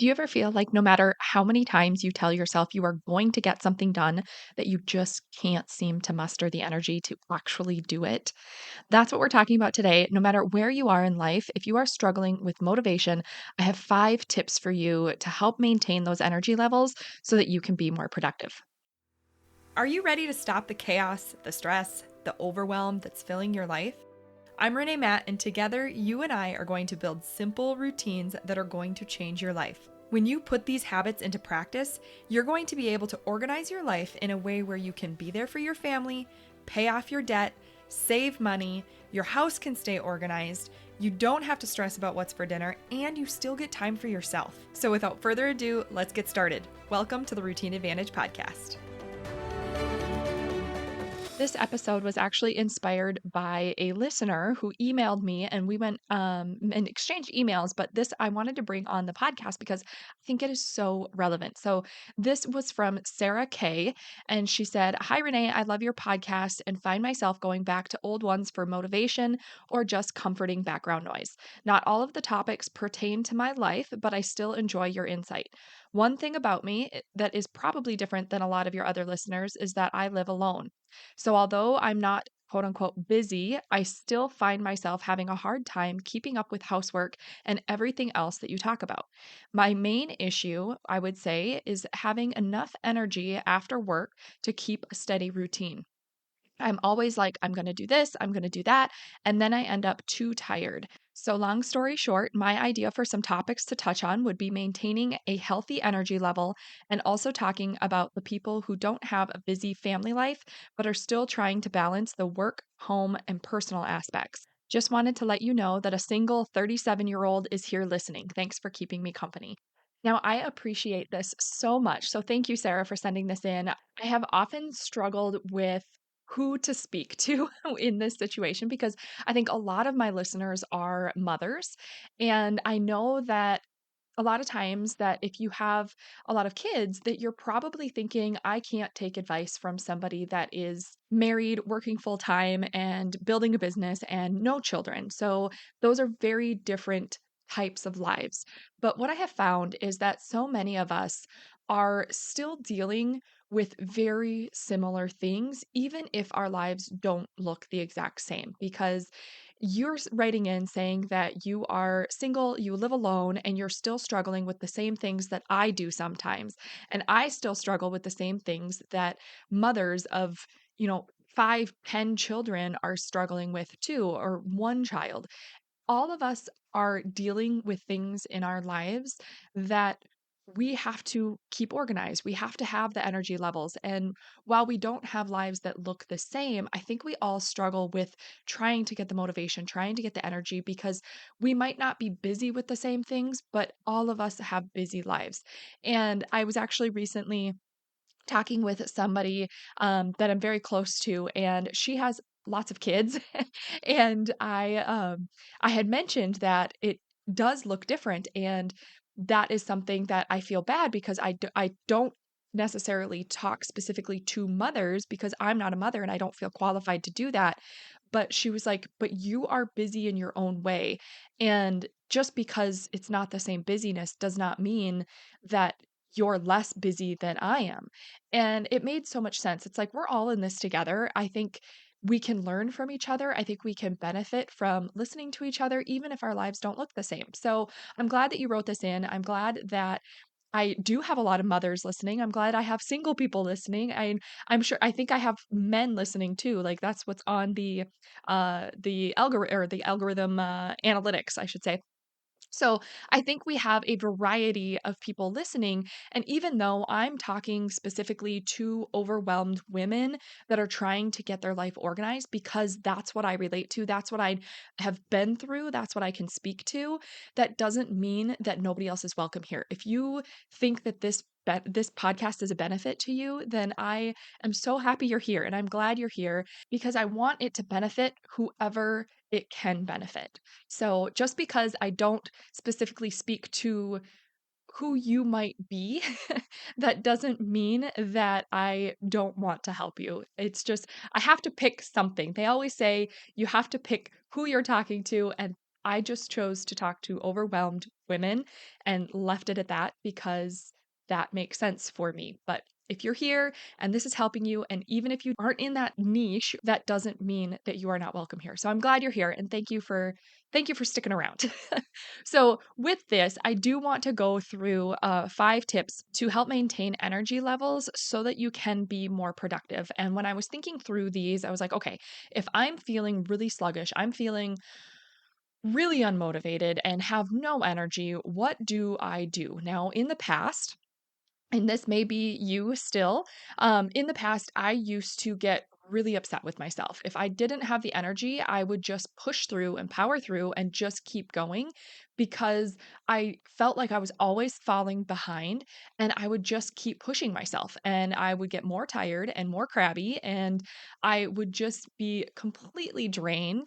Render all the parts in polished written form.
Do you ever feel like no matter how many times you tell yourself you are going to get something done, that you just can't seem to muster the energy to actually do it? That's what we're talking about today. No matter where you are in life, if you are struggling with motivation, I have 5 tips for you to help maintain those energy levels so that you can be more productive. Are you ready to stop the chaos, the stress, the overwhelm that's filling your life? I'm Renae Matt, and together you and I are going to build simple routines that are going to change your life. When you put these habits into practice, you're going to be able to organize your life in a way where you can be there for your family, pay off your debt, save money, your house can stay organized, you don't have to stress about what's for dinner, and you still get time for yourself. So without further ado, let's get started. Welcome to the Routine Advantage Podcast. This episode was actually inspired by a listener who emailed me and we went and exchanged emails, but this I wanted to bring on the podcast because I think it is so relevant. So this was from Sarah K, and she said, "Hi Renee, I love your podcast and find myself going back to old ones for motivation or just comforting background noise. Not all of the topics pertain to my life, but I still enjoy your insight. One thing about me that is probably different than a lot of your other listeners is that I live alone. So although I'm not quote unquote busy, I still find myself having a hard time keeping up with housework and everything else that you talk about. My main issue, I would say, is having enough energy after work to keep a steady routine. I'm always like, I'm going to do this, I'm going to do that. And then I end up too tired. So, long story short, my idea for some topics to touch on would be maintaining a healthy energy level and also talking about the people who don't have a busy family life, but are still trying to balance the work, home, and personal aspects. Just wanted to let you know that a single 37-year-old is here listening. Thanks for keeping me company." Now, I appreciate this so much. So, thank you, Sarah, for sending this in. I have often struggled with who to speak to in this situation because I think a lot of my listeners are mothers. And I know that a lot of times that if you have a lot of kids, that you're probably thinking, I can't take advice from somebody that is married, working full time, and building a business and no children. So those are very different types of lives. But what I have found is that so many of us are still dealing with very similar things, even if our lives don't look the exact same. Because you're writing in saying that you are single, you live alone, and you're still struggling with the same things that I do sometimes. And I still struggle with the same things that mothers of, 5, 10 children are struggling with too, or one child. All of us are dealing with things in our lives that we have to keep organized. We have to have the energy levels. And while we don't have lives that look the same, I think we all struggle with trying to get the motivation, trying to get the energy because we might not be busy with the same things, but all of us have busy lives. And I was actually recently talking with somebody that I'm very close to, and she has lots of kids, and I had mentioned that it does look different, and that is something that I feel bad because I don't necessarily talk specifically to mothers because I'm not a mother and I don't feel qualified to do that. But she was like, "But you are busy in your own way, and just because it's not the same busyness does not mean that." You're less busy than I am. And it made so much sense. It's like we're all in this together. I think we can learn from each other. I think we can benefit from listening to each other, even if our lives don't look the same. So I'm glad that you wrote this in. I'm glad that I do have a lot of mothers listening. I'm glad I have single people listening. I'm sure I think I have men listening too. Like that's what's on the algorithm or the algorithm analytics, I should say. So I think we have a variety of people listening. And even though I'm talking specifically to overwhelmed women that are trying to get their life organized, because that's what I relate to, that's what I have been through, that's what I can speak to, that doesn't mean that nobody else is welcome here. If you think that this podcast is a benefit to you, then I am so happy you're here. And I'm glad you're here because I want it to benefit whoever it can benefit. So just because I don't specifically speak to who you might be, that doesn't mean that I don't want to help you. It's just, I have to pick something. They always say you have to pick who you're talking to, and I just chose to talk to overwhelmed women and left it at that because that makes sense for me. But if you're here and this is helping you, and even if you aren't in that niche, that doesn't mean that you are not welcome here. So I'm glad you're here and thank you for sticking around. So with this, I do want to go through 5 tips to help maintain energy levels so that you can be more productive. And when I was thinking through these, I was like, okay, if I'm feeling really sluggish, I'm feeling really unmotivated and have no energy, what do I do? Now, in the past, and this may be you still. In the past, I used to get really upset with myself. If I didn't have the energy, I would just push through and power through and just keep going because I felt like I was always falling behind and I would just keep pushing myself and I would get more tired and more crabby and I would just be completely drained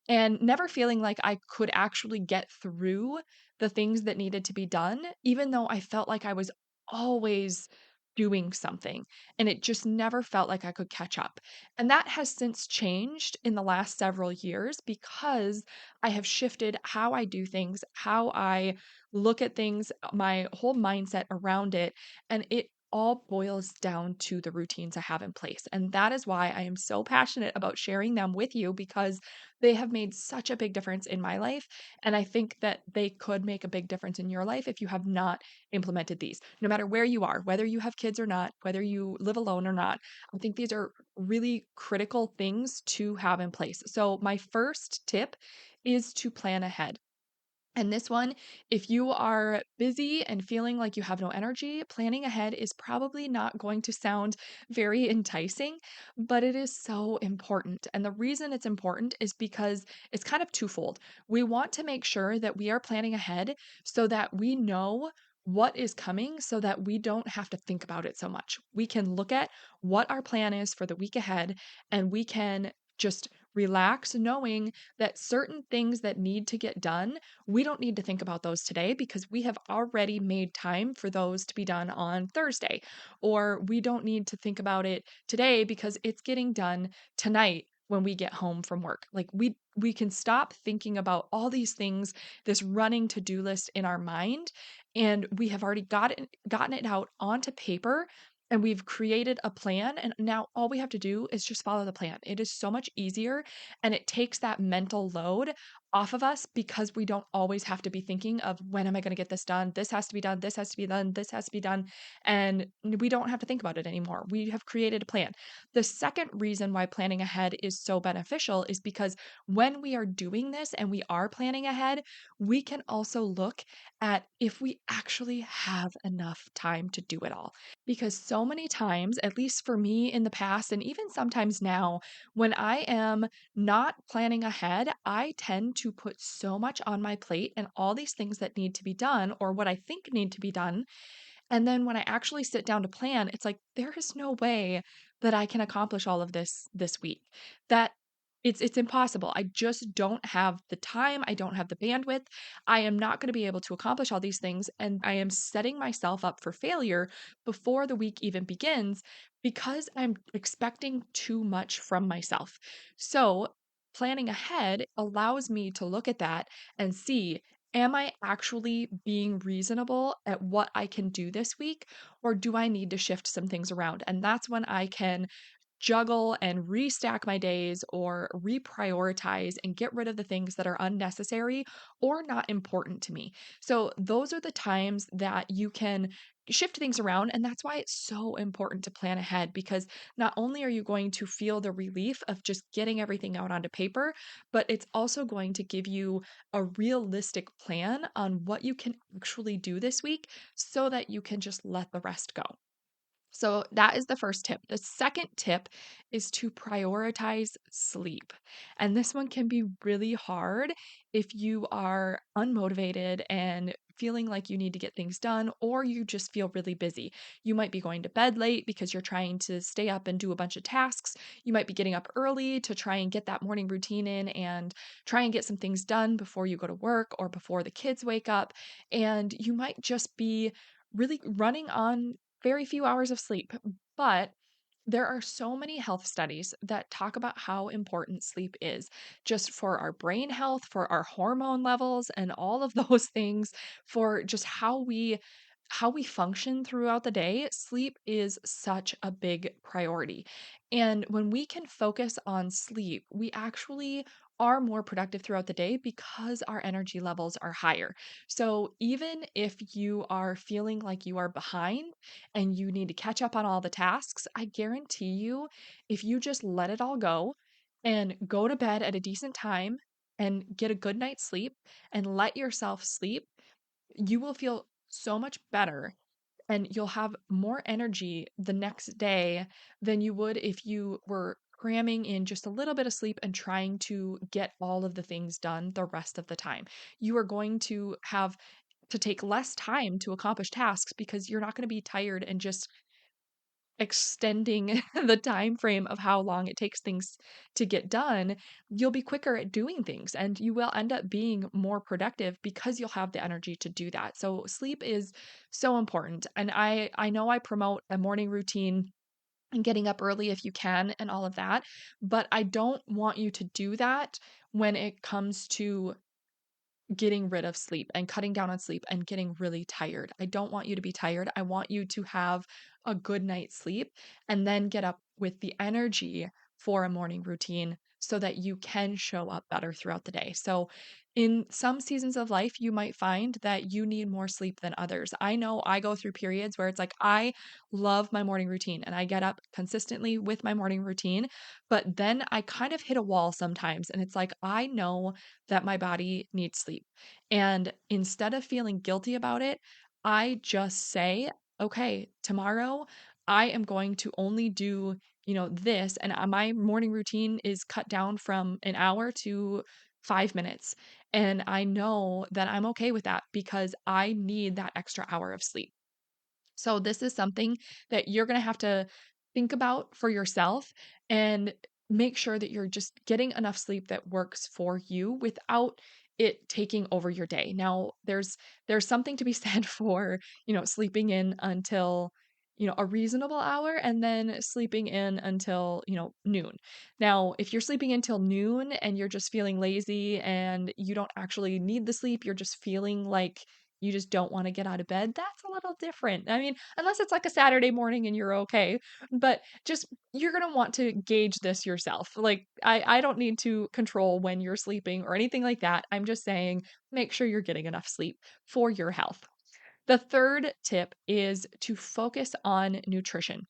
and never feeling like I could actually get through the things that needed to be done, even though I felt like I was always doing something, and it just never felt like I could catch up. And that has since changed in the last several years because I have shifted how I do things, how I look at things, my whole mindset around it, and it all boils down to the routines I have in place. And that is why I am so passionate about sharing them with you because they have made such a big difference in my life. And I think that they could make a big difference in your life if you have not implemented these, no matter where you are, whether you have kids or not, whether you live alone or not. I think these are really critical things to have in place. So, my first tip is to plan ahead. And this one, if you are busy and feeling like you have no energy, planning ahead is probably not going to sound very enticing, but it is so important. And the reason it's important is because it's kind of twofold. We want to make sure that we are planning ahead so that we know what is coming so that we don't have to think about it so much. We can look at what our plan is for the week ahead and we can just relax knowing that certain things that need to get done, we don't need to think about those today because we have already made time for those to be done on Thursday. Or we don't need to think about it today because it's getting done tonight when we get home from work. Like we can stop thinking about all these things, this running to-do list in our mind, and we have already gotten it out onto paper and we've created a plan and now all we have to do is just follow the plan. It is so much easier and it takes that mental load off of us because we don't always have to be thinking of when am I going to get this done? This has to be done. This has to be done. This has to be done. And we don't have to think about it anymore. We have created a plan. The second reason why planning ahead is so beneficial is because when we are doing this and we are planning ahead, we can also look at if we actually have enough time to do it all. Because so many times, at least for me in the past, and even sometimes now, when I am not planning ahead, I tend to put so much on my plate and all these things that need to be done or what I think need to be done and then when I actually sit down to plan, it's like, there is no way that I can accomplish all of this week. That it's impossible. I just don't have the time. I don't have the bandwidth. I am not going to be able to accomplish all these things. And I am setting myself up for failure before the week even begins because I'm expecting too much from myself. So planning ahead allows me to look at that and see, am I actually being reasonable at what I can do this week, or do I need to shift some things around? And that's when I can juggle and restack my days or reprioritize and get rid of the things that are unnecessary or not important to me. So, those are the times that you can shift things around. And that's why it's so important to plan ahead because not only are you going to feel the relief of just getting everything out onto paper, but it's also going to give you a realistic plan on what you can actually do this week so that you can just let the rest go. So that is the first tip. The second tip is to prioritize sleep. And this one can be really hard if you are unmotivated and feeling like you need to get things done, or you just feel really busy. You might be going to bed late because you're trying to stay up and do a bunch of tasks. You might be getting up early to try and get that morning routine in and try and get some things done before you go to work or before the kids wake up. And you might just be really running on very few hours of sleep. But there are so many health studies that talk about how important sleep is just for our brain health, for our hormone levels, and all of those things, for just how we function throughout the day. Sleep is such a big priority. And when we can focus on sleep, we actually are more productive throughout the day because our energy levels are higher. So even if you are feeling like you are behind, and you need to catch up on all the tasks, I guarantee you, if you just let it all go and go to bed at a decent time and get a good night's sleep and let yourself sleep, you will feel so much better and you'll have more energy the next day than you would if you were cramming in just a little bit of sleep and trying to get all of the things done the rest of the time. You are going to have to take less time to accomplish tasks because you're not going to be tired and just extending the time frame of how long it takes things to get done. You'll be quicker at doing things and you will end up being more productive because you'll have the energy to do that. So sleep is so important. And I know I promote a morning routine and getting up early if you can and all of that, but I don't want you to do that when it comes to getting rid of sleep and cutting down on sleep and getting really tired. I don't want you to be tired. I want you to have a good night's sleep and then get up with the energy for a morning routine so that you can show up better throughout the day. So, in some seasons of life, you might find that you need more sleep than others. I know I go through periods where it's like I love my morning routine and I get up consistently with my morning routine, but then I kind of hit a wall sometimes. And it's like I know that my body needs sleep. And instead of feeling guilty about it, I just say, okay, tomorrow I am going to only do, this. And my morning routine is cut down from an hour to 5 minutes. And I know that I'm okay with that because I need that extra hour of sleep. So this is something that you're going to have to think about for yourself and make sure that you're just getting enough sleep that works for you without it taking over your day. Now, there's something to be said for, sleeping in until a reasonable hour and then sleeping in until, noon. Now, if you're sleeping until noon and you're just feeling lazy and you don't actually need the sleep, you're just feeling like you just don't wanna get out of bed, that's a little different. I mean, unless it's like a Saturday morning and you're okay, but just you're gonna want to gauge this yourself. Like, I don't need to control when you're sleeping or anything like that. I'm just saying, make sure you're getting enough sleep for your health. The third tip is to focus on nutrition.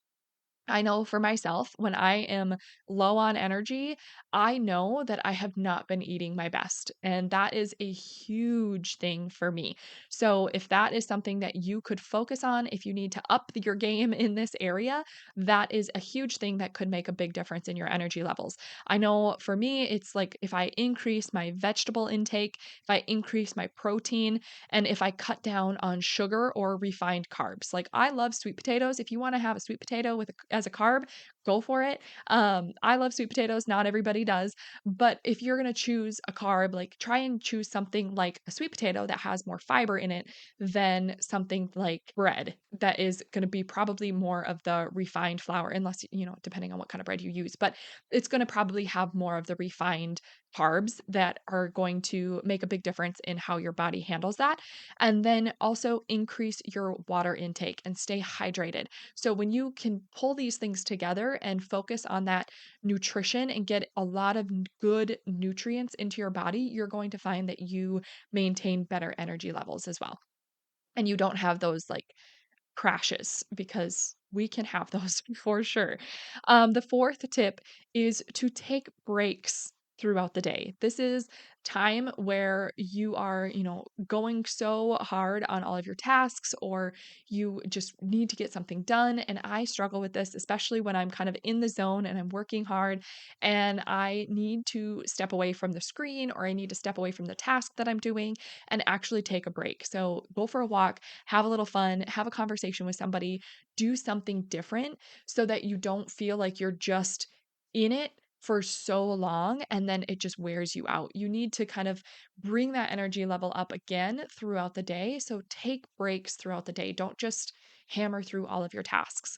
I know for myself, when I am low on energy, I know that I have not been eating my best. And that is a huge thing for me. So, if that is something that you could focus on, if you need to up your game in this area, that is a huge thing that could make a big difference in your energy levels. I know for me, it's like if I increase my vegetable intake, if I increase my protein, and if I cut down on sugar or refined carbs. Like I love sweet potatoes. If you want to have a sweet potato as a carb, go for it. I love sweet potatoes. Not everybody does, but if you're gonna choose a carb, like try and choose something like a sweet potato that has more fiber in it than something like bread that is gonna be probably more of the refined flour, unless depending on what kind of bread you use. But it's gonna probably have more of the refined carbs that are going to make a big difference in how your body handles that. And then also increase your water intake and stay hydrated. So when you can pull these things together and focus on that nutrition and get a lot of good nutrients into your body, you're going to find that you maintain better energy levels as well. And you don't have those like crashes because we can have those for sure. The fourth tip is to take breaks throughout the day. This is time where you are, going so hard on all of your tasks or you just need to get something done. And I struggle with this, especially when I'm kind of in the zone and I'm working hard and I need to step away from the screen or I need to step away from the task that I'm doing and actually take a break. So go for a walk, have a little fun, have a conversation with somebody, do something different so that you don't feel like you're just in it for so long and then it just wears you out. You need to kind of bring that energy level up again throughout the day. So take breaks throughout the day. Don't just hammer through all of your tasks.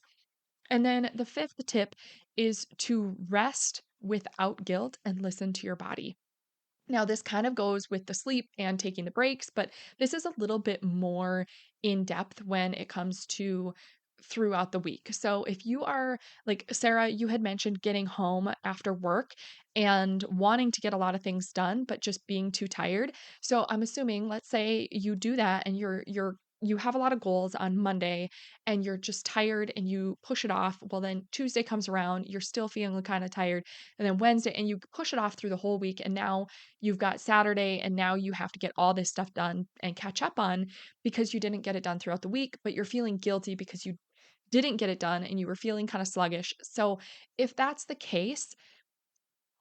And then the fifth tip is to rest without guilt and listen to your body. Now, this kind of goes with the sleep and taking the breaks, but this is a little bit more in depth when it comes to throughout the week. So, if you are like Sarah, you had mentioned getting home after work and wanting to get a lot of things done, but just being too tired. So, I'm assuming, let's say you do that and you have a lot of goals on Monday and you're just tired and you push it off. Well, then Tuesday comes around, you're still feeling kind of tired. And then Wednesday, and you push it off through the whole week. And now you've got Saturday and now you have to get all this stuff done and catch up on because you didn't get it done throughout the week, but you're feeling guilty because you didn't get it done and you were feeling kind of sluggish. So, if that's the case,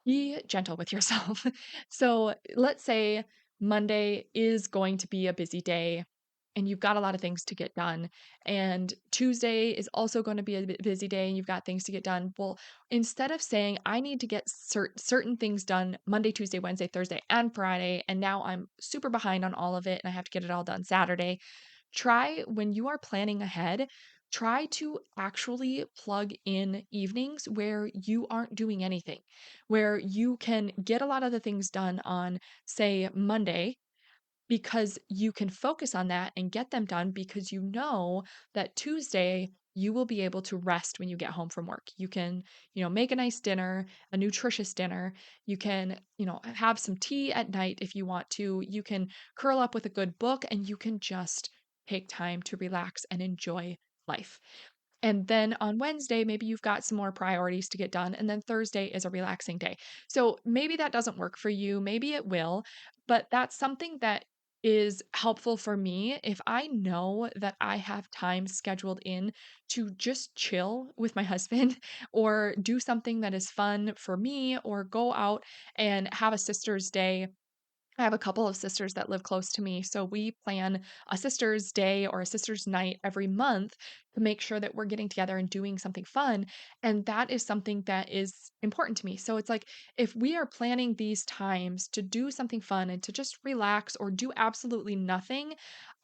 be gentle with yourself. So, let's say Monday is going to be a busy day and you've got a lot of things to get done. And Tuesday is also going to be a busy day and you've got things to get done. Well, instead of saying, I need to get certain things done Monday, Tuesday, Wednesday, Thursday, and Friday, and now I'm super behind on all of it and I have to get it all done Saturday, try when you are planning ahead, try to actually plug in evenings where you aren't doing anything, where you can get a lot of the things done on, say, Monday, because you can focus on that and get them done because you know that Tuesday you will be able to rest when you get home from work. You can, make a nice dinner, a nutritious dinner. You can, have some tea at night if you want to. You can curl up with a good book and you can just take time to relax and enjoy life. And then on Wednesday, maybe you've got some more priorities to get done. And then Thursday is a relaxing day. So maybe that doesn't work for you. Maybe it will, but that's something that is helpful for me if I know that I have time scheduled in to just chill with my husband or do something that is fun for me or go out and have a sister's day. I have a couple of sisters that live close to me, so we plan a sister's day or a sister's night every month to make sure that we're getting together and doing something fun, and that is something that is important to me. So it's like if we are planning these times to do something fun and to just relax or do absolutely nothing,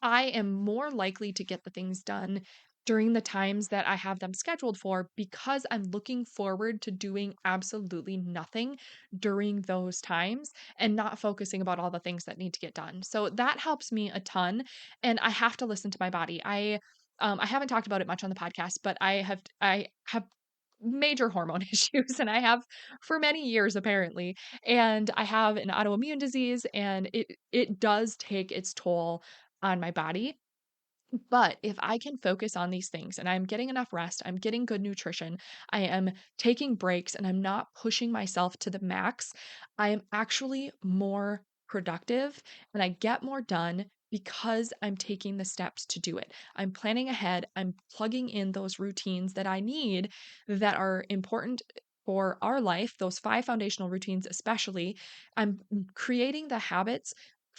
I am more likely to get the things done during the times that I have them scheduled for because I'm looking forward to doing absolutely nothing during those times and not focusing about all the things that need to get done. So that helps me a ton, and I have to listen to my body. I haven't talked about it much on the podcast, but I have major hormone issues and I have for many years apparently. And I have an autoimmune disease and it does take its toll on my body. But if I can focus on these things and I'm getting enough rest, I'm getting good nutrition, I am taking breaks, and I'm not pushing myself to the max, I am actually more productive and I get more done because I'm taking the steps to do it. I'm planning ahead, I'm plugging in those routines that I need that are important for our life, those five foundational routines, especially. I'm creating the habits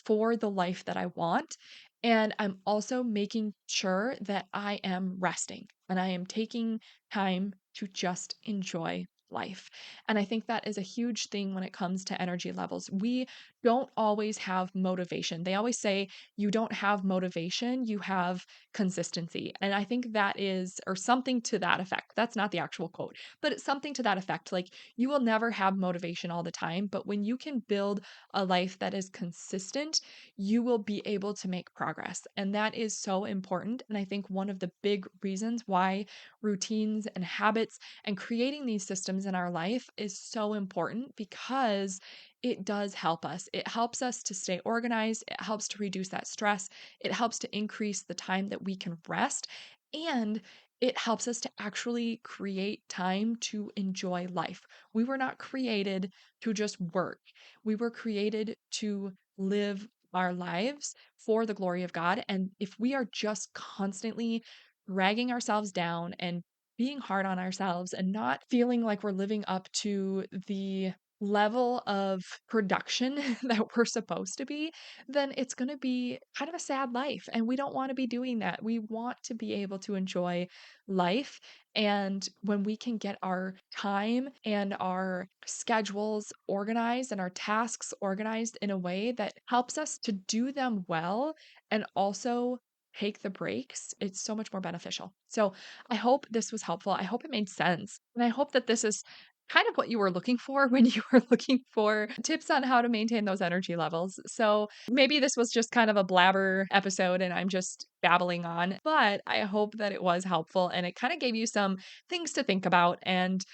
for the life that I want, and I'm also making sure that I am resting and I am taking time to just enjoy life. And I think that is a huge thing when it comes to energy levels. We don't always have motivation. They always say you don't have motivation, you have consistency. And I think that is, or something to that effect. That's not the actual quote, but it's something to that effect. Like you will never have motivation all the time, but when you can build a life that is consistent, you will be able to make progress. And that is so important. And I think one of the big reasons why routines and habits and creating these systems in our life is so important because it does help us. It helps us to stay organized, it helps to reduce that stress, it helps to increase the time that we can rest, and it helps us to actually create time to enjoy life. We were not created to just work. We were created to live our lives for the glory of God. And if we are just constantly dragging ourselves down and being hard on ourselves and not feeling like we're living up to the level of production that we're supposed to be, then it's going to be kind of a sad life. And we don't want to be doing that. We want to be able to enjoy life. And when we can get our time and our schedules organized and our tasks organized in a way that helps us to do them well and also take the breaks, it's so much more beneficial. So I hope this was helpful. I hope it made sense. And I hope that this is kind of what you were looking for when you were looking for tips on how to maintain those energy levels. So maybe this was just kind of a blabber episode and I'm just babbling on, but I hope that it was helpful and it kind of gave you some things to think about and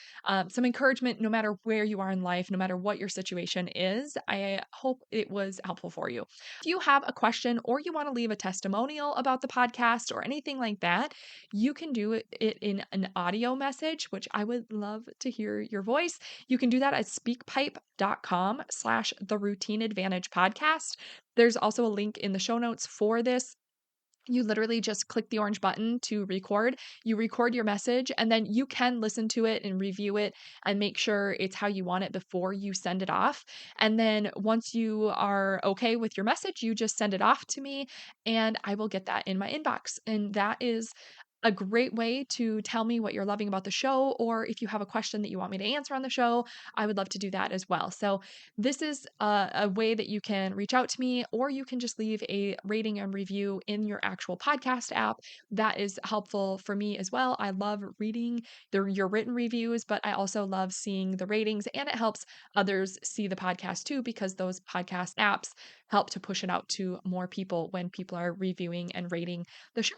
some encouragement no matter where you are in life, no matter what your situation is. I hope it was helpful for you. If you have a question or you want to leave a testimonial about the podcast or anything like that, you can do it in an audio message, which I would love to hear your voice. You can do that at speakpipe.com/theroutineadvantagepodcast. There's also a link in the show notes for this. You literally just click the orange button to record. You record your message, and then you can listen to it and review it and make sure it's how you want it before you send it off. And then once you are okay with your message, you just send it off to me, and I will get that in my inbox. And that is a great way to tell me what you're loving about the show, or if you have a question that you want me to answer on the show, I would love to do that as well. So, this is a way that you can reach out to me, or you can just leave a rating and review in your actual podcast app. That is helpful for me as well. I love reading your written reviews, but I also love seeing the ratings, and it helps others see the podcast too, because those podcast apps help to push it out to more people when people are reviewing and rating the show.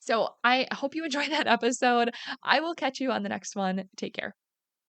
So I hope you enjoyed that episode. I will catch you on the next one. Take care.